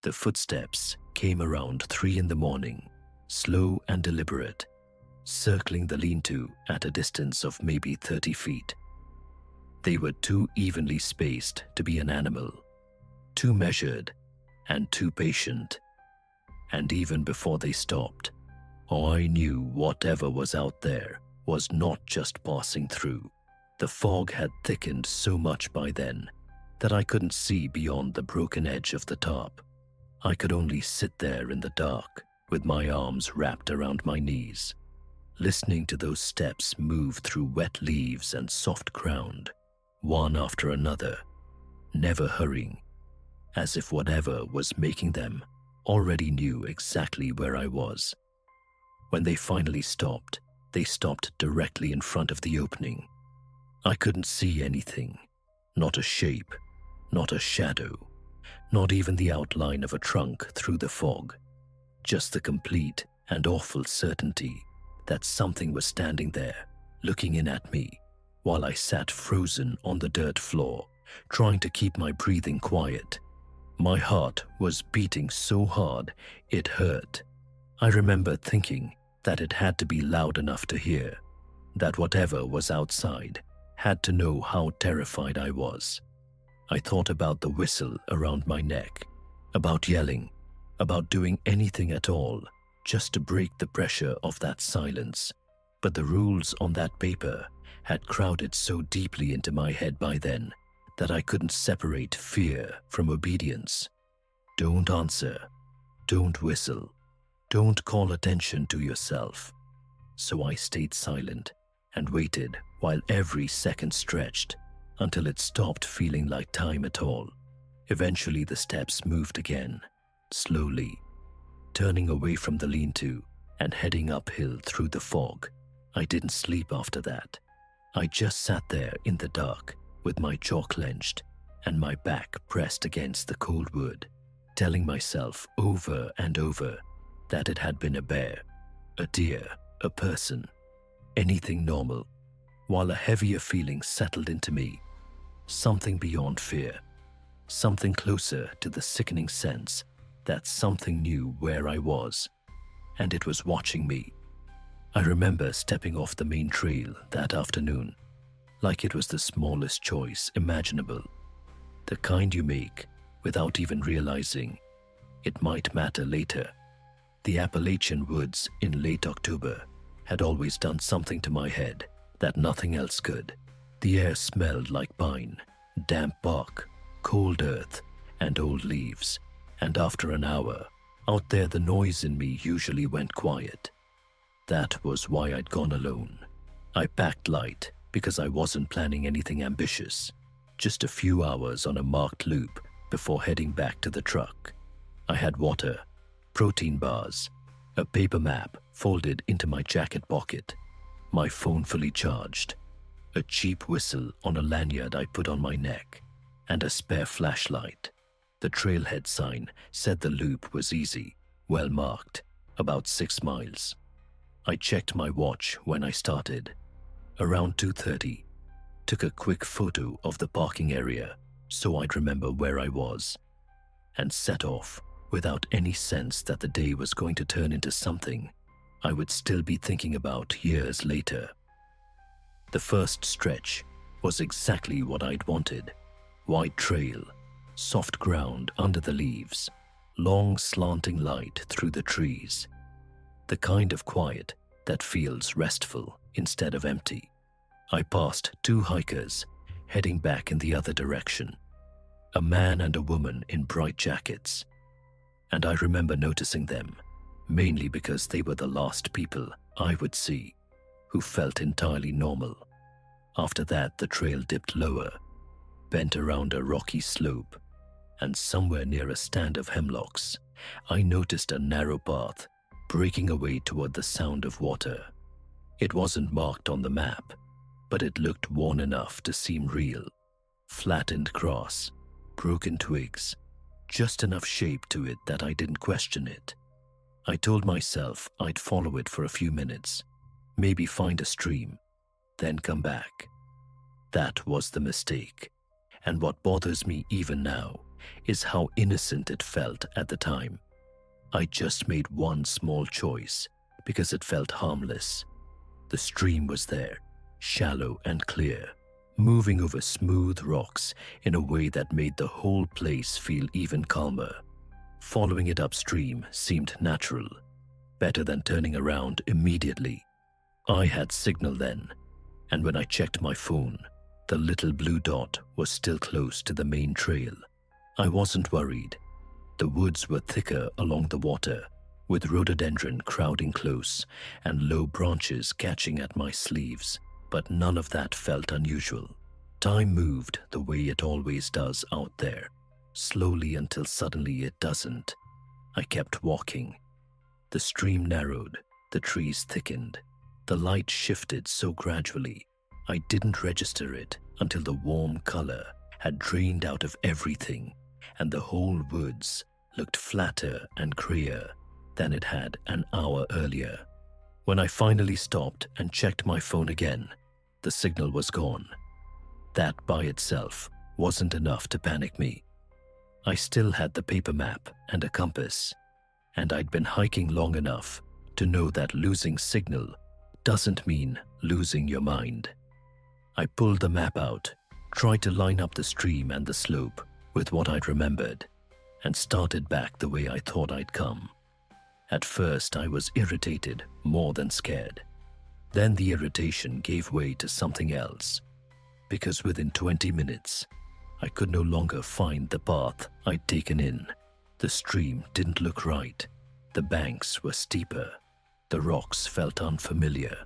The footsteps came around 3 in the morning, slow and deliberate, circling the lean-to at a distance of maybe 30 feet. They were too evenly spaced to be an animal, too measured and too patient. And even before they stopped, I knew whatever was out there was not just passing through. The fog had thickened so much by then that I couldn't see beyond the broken edge of the top. I could only sit there in the dark with my arms wrapped around my knees, listening to those steps move through wet leaves and soft ground, one after another, never hurrying, as if whatever was making them already knew exactly where I was. When they finally stopped, they stopped directly in front of the opening. I couldn't see anything, not a shape, not a shadow, not even the outline of a trunk through the fog, just the complete and awful certainty that something was standing there, looking in at me, while I sat frozen on the dirt floor, trying to keep my breathing quiet. My heart was beating so hard it hurt. I remember thinking that it had to be loud enough to hear, that whatever was outside had to know how terrified I was. I thought about the whistle around my neck, about yelling, about doing anything at all just to break the pressure of that silence. But the rules on that paper had crowded so deeply into my head by then that I couldn't separate fear from obedience. Don't answer, don't whistle, don't call attention to yourself. So I stayed silent and waited while every second stretched until it stopped feeling like time at all. Eventually the steps moved again, slowly, turning away from the lean-to and heading uphill through the fog. I didn't sleep after that. I just sat there in the dark with my jaw clenched and my back pressed against the cold wood, telling myself over and over that it had been a bear, a deer, a person, anything normal, while a heavier feeling settled into me, something beyond fear, something closer to the sickening sense that something knew where I was, and it was watching me. I remember stepping off the main trail that afternoon, like it was the smallest choice imaginable, the kind you make without even realizing it might matter later. The Appalachian woods in late October had always done something to my head that nothing else could. The air smelled like pine, damp bark, cold earth, and old leaves. And after an hour, out there the noise in me usually went quiet. That was why I'd gone alone. I packed light because I wasn't planning anything ambitious. Just a few hours on a marked loop before heading back to the truck. I had water, protein bars, a paper map folded into my jacket pocket, my phone fully charged, a cheap whistle on a lanyard I put on my neck, and a spare flashlight. The trailhead sign said the loop was easy, well marked, about 6 miles. I checked my watch when I started, around 2:30, took a quick photo of the parking area so I'd remember where I was, and set off without any sense that the day was going to turn into something I would still be thinking about years later. The first stretch was exactly what I'd wanted. Wide trail, soft ground under the leaves, long slanting light through the trees. The kind of quiet that feels restful instead of empty. I passed 2 hikers heading back in the other direction, a man and a woman in bright jackets. And I remember noticing them, mainly because they were the last people I would see who felt entirely normal. After that, the trail dipped lower, bent around a rocky slope, and somewhere near a stand of hemlocks, I noticed a narrow path breaking away toward the sound of water. It wasn't marked on the map, but it looked worn enough to seem real. Flattened grass, broken twigs, just enough shape to it that I didn't question it. I told myself I'd follow it for a few minutes, maybe find a stream, then come back. That was the mistake, and what bothers me even now is how innocent it felt at the time. I just made one small choice because it felt harmless. The stream was there, shallow and clear, moving over smooth rocks in a way that made the whole place feel even calmer. Following it upstream seemed natural, better than turning around immediately. I had signal then, and when I checked my phone, the little blue dot was still close to the main trail. I wasn't worried. The woods were thicker along the water, with rhododendron crowding close and low branches catching at my sleeves, but none of that felt unusual. Time moved the way it always does out there, slowly until suddenly it doesn't. I kept walking. The stream narrowed, the trees thickened. The light shifted so gradually, I didn't register it until the warm color had drained out of everything and the whole woods looked flatter and grayer than it had an hour earlier. When I finally stopped and checked my phone again, the signal was gone. That by itself wasn't enough to panic me. I still had the paper map and a compass, and I'd been hiking long enough to know that losing signal doesn't mean losing your mind. I pulled the map out, tried to line up the stream and the slope with what I'd remembered, and started back the way I thought I'd come. At first, I was irritated more than scared. Then the irritation gave way to something else, because within 20 minutes, I could no longer find the path I'd taken in. The stream didn't look right. The banks were steeper. The rocks felt unfamiliar.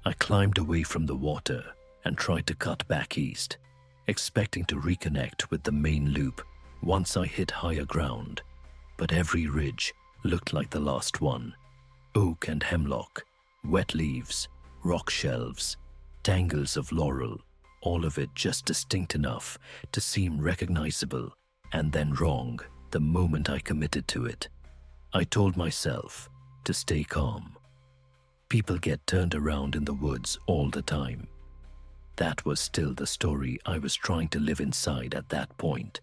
I climbed away from the water and tried to cut back east, expecting to reconnect with the main loop once I hit higher ground. But every ridge looked like the last one. Oak and hemlock, wet leaves, rock shelves, tangles of laurel, all of it just distinct enough to seem recognizable, and then wrong the moment I committed to it. I told myself to stay calm. People get turned around in the woods all the time. That was still the story I was trying to live inside at that point.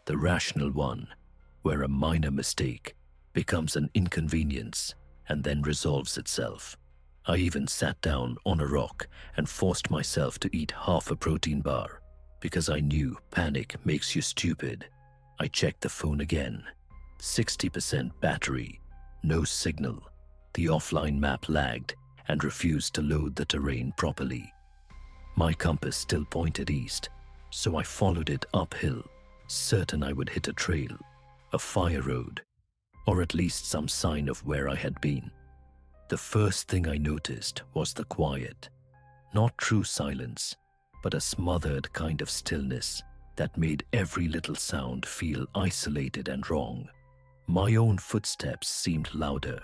The rational one, where a minor mistake becomes an inconvenience and then resolves itself. I even sat down on a rock and forced myself to eat half a protein bar because I knew panic makes you stupid. I checked the phone again. 60% battery, no signal. The offline map lagged and refused to load the terrain properly. My compass still pointed east, so I followed it uphill, certain I would hit a trail, a fire road, or at least some sign of where I had been. The first thing I noticed was the quiet. Not true silence, but a smothered kind of stillness that made every little sound feel isolated and wrong. My own footsteps seemed louder.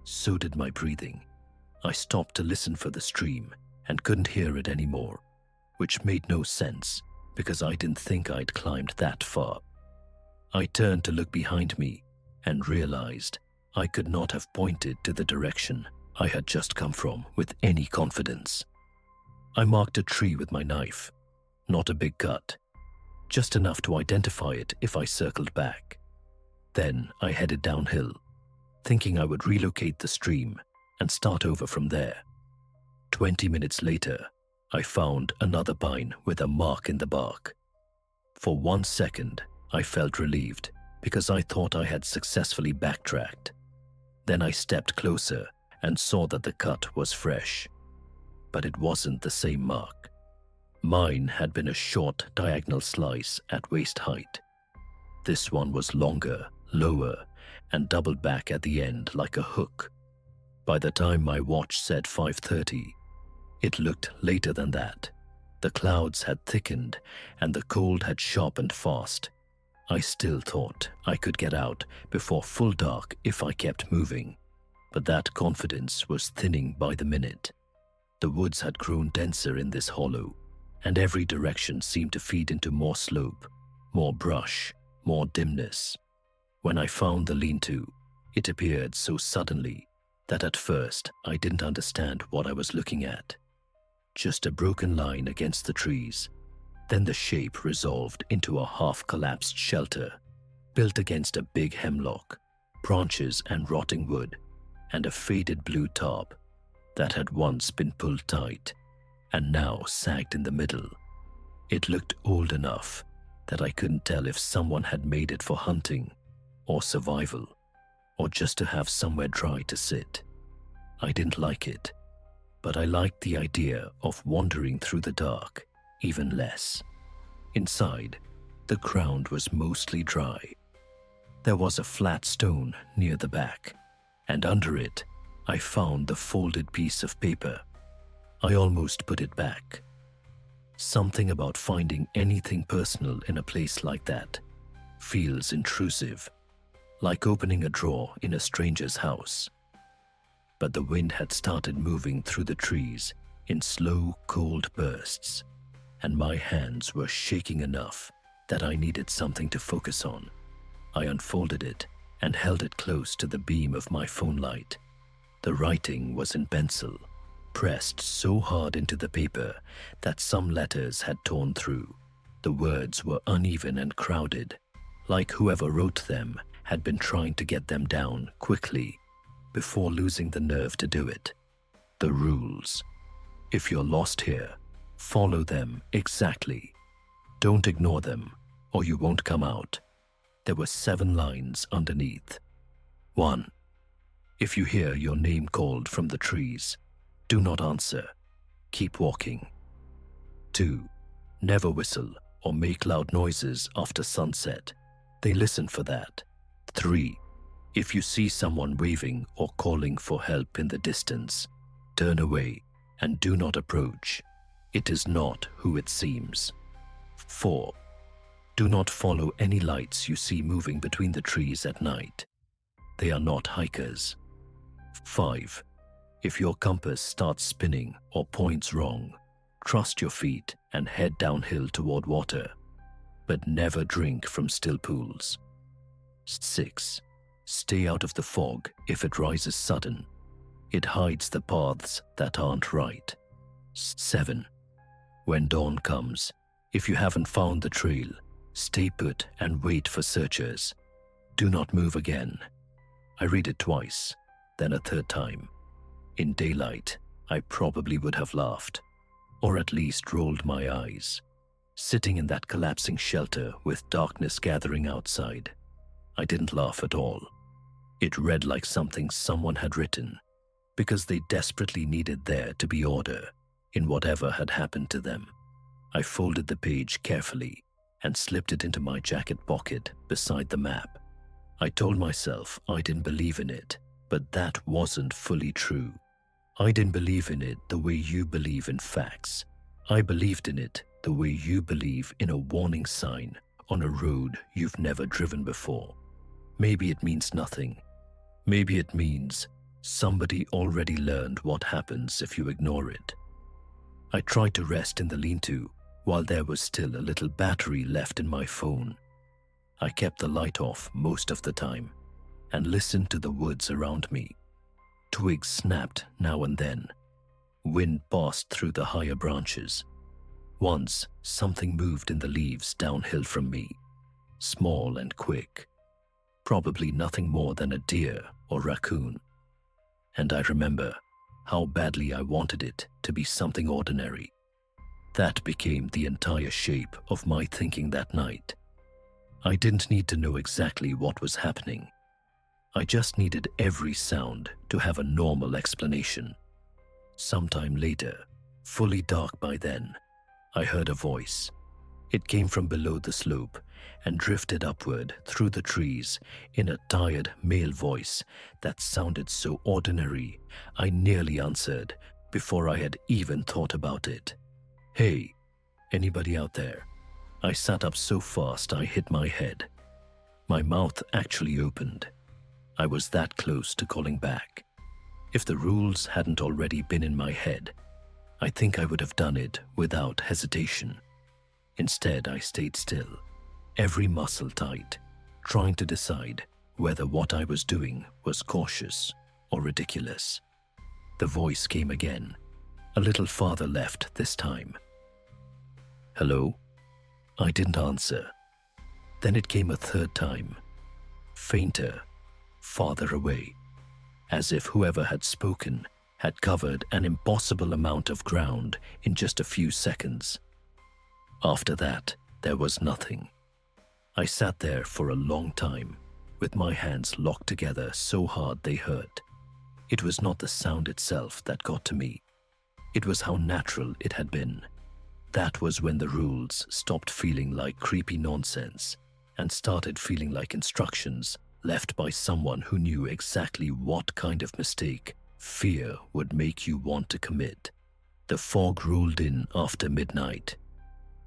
So did my breathing. I stopped to listen for the stream and couldn't hear it anymore, which made no sense because I didn't think I'd climbed that far. I turned to look behind me and realized I could not have pointed to the direction I had just come from with any confidence. I marked a tree with my knife, not a big cut, just enough to identify it if I circled back. Then I headed downhill, thinking I would relocate the stream and start over from there. 20 minutes later, I found another pine with a mark in the bark. For 1 second, I felt relieved because I thought I had successfully backtracked. Then I stepped closer and saw that the cut was fresh. But it wasn't the same mark. Mine had been a short diagonal slice at waist height. This one was longer, lower, and doubled back at the end like a hook. By the time my watch said 5:30, it looked later than that. The clouds had thickened and the cold had sharpened fast. I still thought I could get out before full dark if I kept moving, but that confidence was thinning by the minute. The woods had grown denser in this hollow, and every direction seemed to feed into more slope, more brush, more dimness. When I found the lean-to, it appeared so suddenly that at first I didn't understand what I was looking at. Just a broken line against the trees, Then the shape resolved into a half-collapsed shelter built against a big hemlock, branches and rotting wood, and a faded blue tarp that had once been pulled tight and now sagged in the middle. It looked old enough that I couldn't tell if someone had made it for hunting or survival, or just to have somewhere dry to sit. I didn't like it, but I liked the idea of wandering through the dark even less. Inside, the ground was mostly dry. There was a flat stone near the back, and under it, I found the folded piece of paper. I almost put it back. Something about finding anything personal in a place like that feels intrusive, like opening a drawer in a stranger's house. But the wind had started moving through the trees in slow, cold bursts, and my hands were shaking enough that I needed something to focus on. I unfolded it and held it close to the beam of my phone light. The writing was in pencil, pressed so hard into the paper that some letters had torn through. The words were uneven and crowded, like whoever wrote them had been trying to get them down quickly before losing the nerve to do it. The rules. If you're lost here, follow them exactly. Don't ignore them, or you won't come out. There were 7 lines underneath. 1. If you hear your name called from the trees, do not answer. Keep walking. 2. Never whistle or make loud noises after sunset. They listen for that. 3. If you see someone waving or calling for help in the distance, turn away and do not approach. It is not who it seems. 4. Do not follow any lights you see moving between the trees at night. They are not hikers. 5. If your compass starts spinning or points wrong, trust your feet and head downhill toward water, but never drink from still pools. 6. Stay out of the fog if it rises sudden. It hides the paths that aren't right. 7. When dawn comes, if you haven't found the trail, stay put and wait for searchers. Do not move again. I read it twice, then a third time. In daylight, I probably would have laughed, or at least rolled my eyes. Sitting in that collapsing shelter with darkness gathering outside, I didn't laugh at all. It read like something someone had written, because they desperately needed there to be order in whatever had happened to them. I folded the page carefully and slipped it into my jacket pocket beside the map. I told myself I didn't believe in it, but that wasn't fully true. I didn't believe in it the way you believe in facts. I believed in it the way you believe in a warning sign on a road you've never driven before. Maybe it means nothing. Maybe it means somebody already learned what happens if you ignore it. I tried to rest in the lean-to while there was still a little battery left in my phone. I kept the light off most of the time and listened to the woods around me. Twigs snapped now and then. Wind passed through the higher branches. Once, something moved in the leaves downhill from me, small and quick. Probably nothing more than a deer or raccoon. And I remember how badly I wanted it to be something ordinary. That became the entire shape of my thinking that night. I didn't need to know exactly what was happening. I just needed every sound to have a normal explanation. Sometime later, fully dark by then, I heard a voice. It came from below the slope and drifted upward through the trees in a tired male voice that sounded so ordinary I nearly answered before I had even thought about it. "Hey, anybody out there?" I sat up so fast I hit my head. My mouth actually opened. I was that close to calling back. If the rules hadn't already been in my head, I think I would have done it without hesitation. Instead, I stayed still, every muscle tight, trying to decide whether what I was doing was cautious or ridiculous. The voice came again, a little farther left this time. "Hello?" I didn't answer. Then it came a third time, fainter, farther away, as if whoever had spoken had covered an impossible amount of ground in just a few seconds. After that, there was nothing. I sat there for a long time, with my hands locked together so hard they hurt. It was not the sound itself that got to me. It was how natural it had been. That was when the rules stopped feeling like creepy nonsense and started feeling like instructions left by someone who knew exactly what kind of mistake fear would make you want to commit. The fog rolled in after midnight.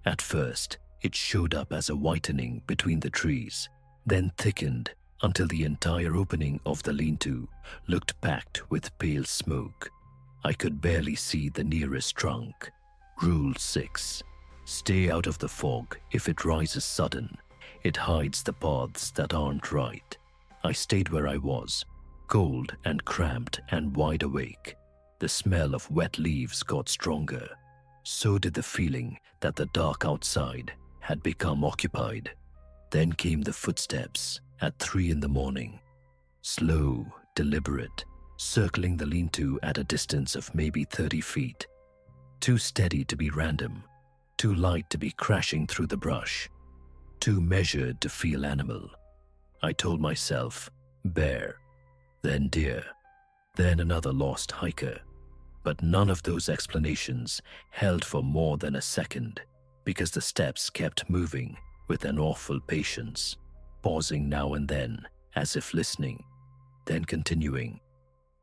At first, it showed up as a whitening between the trees, then thickened until the entire opening of the lean-to looked packed with pale smoke. I could barely see the nearest trunk. Rule 6. Stay out of the fog if it rises sudden. It hides the paths that aren't right. I stayed where I was, cold and cramped and wide awake. The smell of wet leaves got stronger. So did the feeling that the dark outside had become occupied. Then came the footsteps at 3 in the morning. Slow, deliberate, circling the lean-to at a distance of maybe 30 feet. Too steady to be random, too light to be crashing through the brush, too measured to feel animal. I told myself, bear, then deer, then another lost hiker. But none of those explanations held for more than a second, because the steps kept moving with an awful patience, pausing now and then as if listening, then continuing.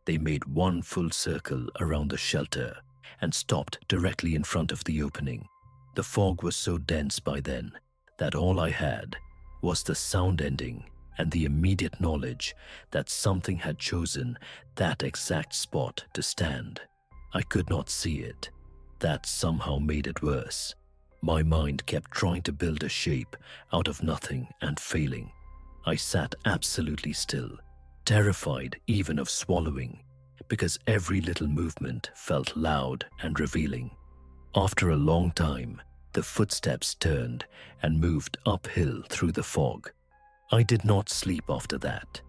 They made one full circle around the shelter and stopped directly in front of the opening. The fog was so dense by then that all I had was the sound ending and the immediate knowledge that something had chosen that exact spot to stand. I could not see it. That somehow made it worse. My mind kept trying to build a shape out of nothing and failing. I sat absolutely still, terrified even of swallowing, because every little movement felt loud and revealing. After a long time, the footsteps turned and moved uphill through the fog. I did not sleep after that.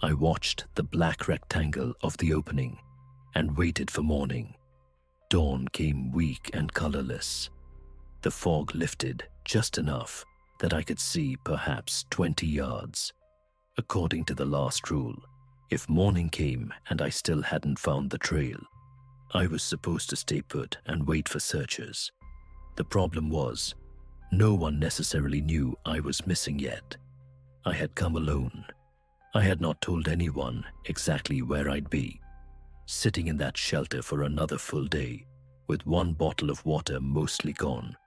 I watched the black rectangle of the opening and waited for morning. Dawn came weak and colorless. The fog lifted just enough that I could see perhaps 20 yards. According to the last rule, if morning came and I still hadn't found the trail, I was supposed to stay put and wait for searchers. The problem was, no one necessarily knew I was missing yet. I had come alone. I had not told anyone exactly where I'd be. Sitting in that shelter for another full day, with one bottle of water mostly gone,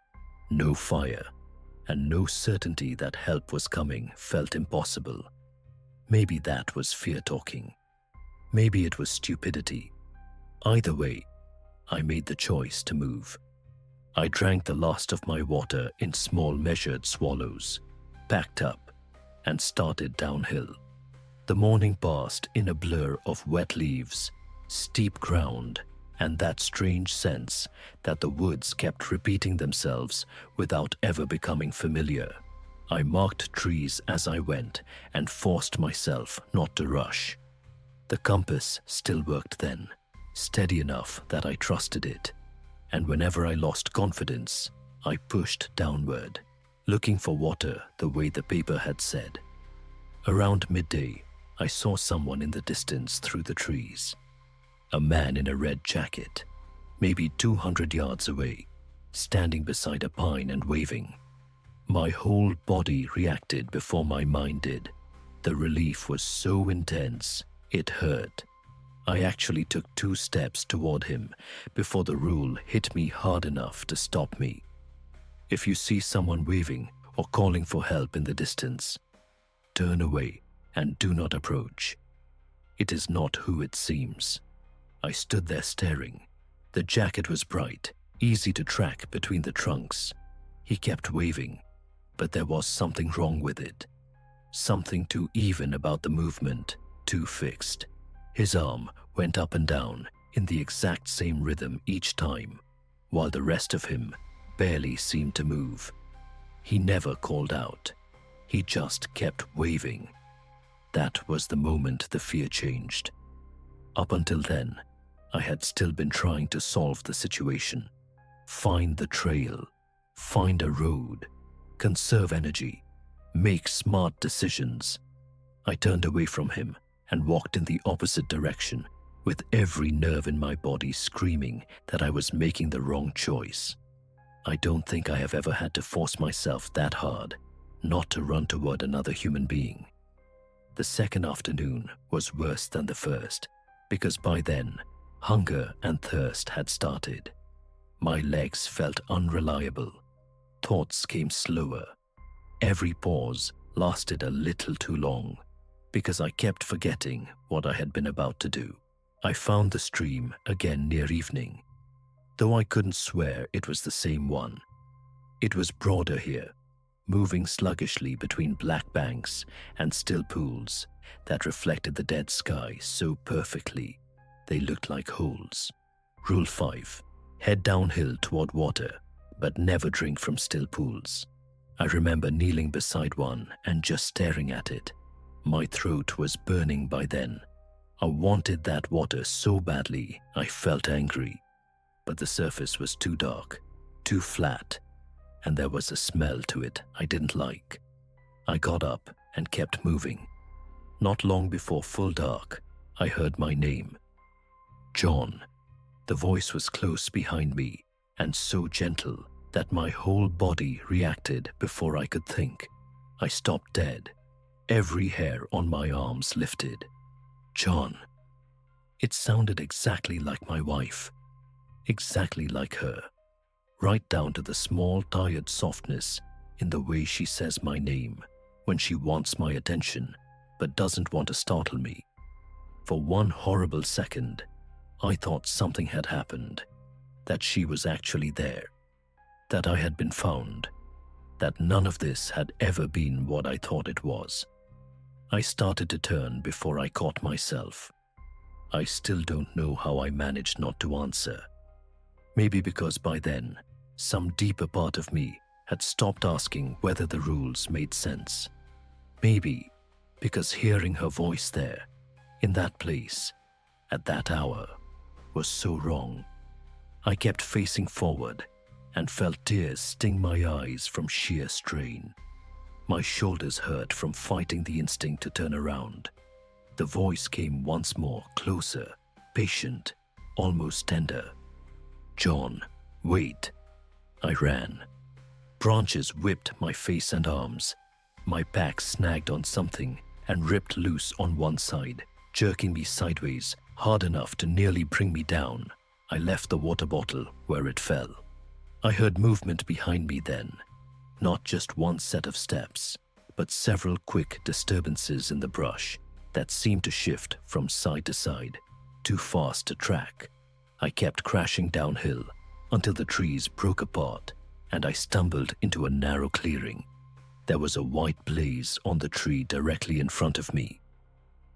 no fire, and no certainty that help was coming felt impossible. Maybe that was fear talking. Maybe it was stupidity. Either way, I made the choice to move. I drank the last of my water in small measured swallows, packed up, and started downhill. The morning passed in a blur of wet leaves, steep ground, and that strange sense that the woods kept repeating themselves without ever becoming familiar. I marked trees as I went and forced myself not to rush. The compass still worked then, steady enough that I trusted it, and whenever I lost confidence, I pushed downward, looking for water the way the paper had said. Around midday, I saw someone in the distance through the trees. A man in a red jacket, maybe 200 yards away, standing beside a pine and waving. My whole body reacted before my mind did. The relief was so intense, it hurt. I actually took 2 steps toward him before the rule hit me hard enough to stop me. If you see someone waving or calling for help in the distance, turn away and do not approach. It is not who it seems. I stood there staring. The jacket was bright, easy to track between the trunks. He kept waving, but there was something wrong with it. Something too even about the movement, too fixed. His arm went up and down in the exact same rhythm each time, while the rest of him barely seemed to move. He never called out. He just kept waving. That was the moment the fear changed. Up until then, I had still been trying to solve the situation. Find the trail, find a road, conserve energy, make smart decisions. I turned away from him and walked in the opposite direction, with every nerve in my body screaming that I was making the wrong choice. I don't think I have ever had to force myself that hard not to run toward another human being. The second afternoon was worse than the first, because by then, hunger and thirst had started. My legs felt unreliable. Thoughts came slower. Every pause lasted a little too long, because I kept forgetting what I had been about to do. I found the stream again near evening, though I couldn't swear it was the same one. It was broader here, moving sluggishly between black banks and still pools that reflected the dead sky so perfectly they looked like holes. Rule 5. Head downhill toward water, but never drink from still pools. I remember kneeling beside one and just staring at it. My throat was burning by then. I wanted that water so badly I felt angry, but the surface was too dark, too flat, and there was a smell to it I didn't like. I got up and kept moving. Not long before full dark, I heard my name. John. The voice was close behind me and so gentle that my whole body reacted before I could think. I stopped dead. Every hair on my arms lifted. John. It sounded exactly like my wife. Exactly like her. Right down to the small, tired softness in the way she says my name when she wants my attention but doesn't want to startle me. For one horrible second, I thought something had happened, that she was actually there, that I had been found, that none of this had ever been what I thought it was. I started to turn before I caught myself. I still don't know how I managed not to answer. Maybe because by then, some deeper part of me had stopped asking whether the rules made sense. Maybe because hearing her voice there, in that place, at that hour, was so wrong. I kept facing forward and felt tears sting my eyes from sheer strain. My shoulders hurt from fighting the instinct to turn around. The voice came once more, closer, patient, almost tender. John, wait. I ran. Branches whipped my face and arms. My back snagged on something and ripped loose on one side, jerking me sideways hard enough to nearly bring me down. I left the water bottle where it fell. I heard movement behind me then. Not just one set of steps, but several quick disturbances in the brush that seemed to shift from side to side, too fast to track. I kept crashing downhill until the trees broke apart and I stumbled into a narrow clearing. There was a white blaze on the tree directly in front of me.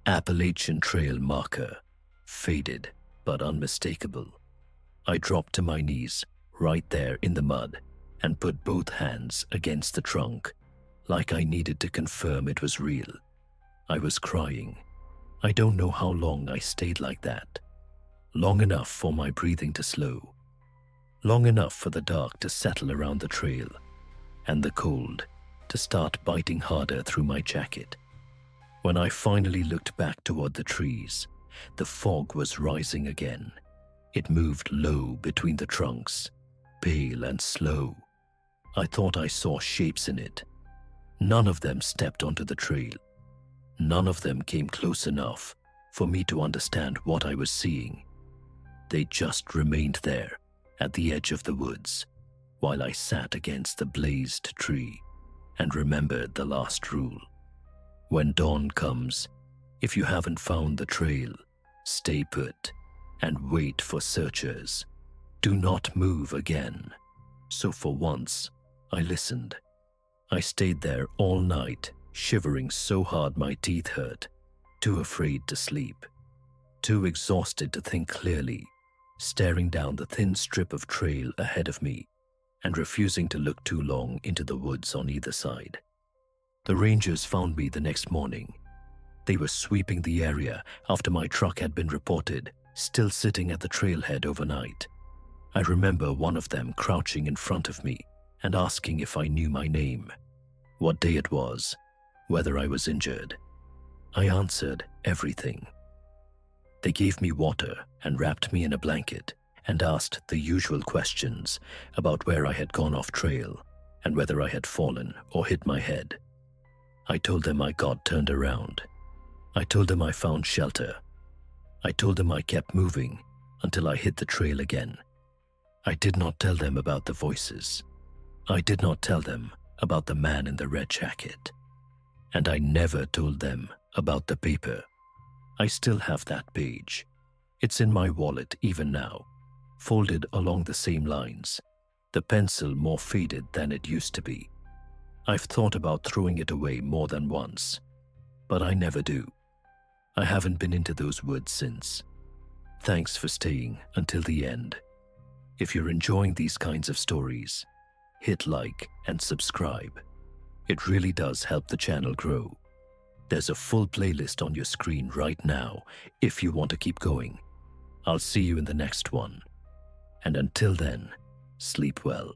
Appalachian Trail marker, faded but unmistakable. I dropped to my knees right there in the mud and put both hands against the trunk, like I needed to confirm it was real. I was crying. I don't know how long I stayed like that. Long enough for my breathing to slow. Long enough for the dark to settle around the trail, and the cold to start biting harder through my jacket. When I finally looked back toward the trees, the fog was rising again. It moved low between the trunks, pale and slow. I thought I saw shapes in it. None of them stepped onto the trail. None of them came close enough for me to understand what I was seeing. They just remained there at the edge of the woods while I sat against the blazed tree and remembered the last rule. When dawn comes, if you haven't found the trail, stay put and wait for searchers. Do not move again. So for once, I listened. I stayed there all night, shivering so hard my teeth hurt, too afraid to sleep, too exhausted to think clearly, staring down the thin strip of trail ahead of me and refusing to look too long into the woods on either side. The rangers found me the next morning. They were sweeping the area after my truck had been reported, still sitting at the trailhead overnight. I remember one of them crouching in front of me and asking if I knew my name, what day it was, whether I was injured. I answered everything. They gave me water and wrapped me in a blanket and asked the usual questions about where I had gone off trail and whether I had fallen or hit my head. I told them I got turned around. I told them I found shelter. I told them I kept moving until I hit the trail again. I did not tell them about the voices. I did not tell them about the man in the red jacket. And I never told them about the paper. I still have that page. It's in my wallet even now, folded along the same lines, the pencil more faded than it used to be. I've thought about throwing it away more than once, but I never do. I haven't been into those woods since. Thanks for staying until the end. If you're enjoying these kinds of stories, hit like and subscribe. It really does help the channel grow. There's a full playlist on your screen right now if you want to keep going. I'll see you in the next one. And until then, sleep well.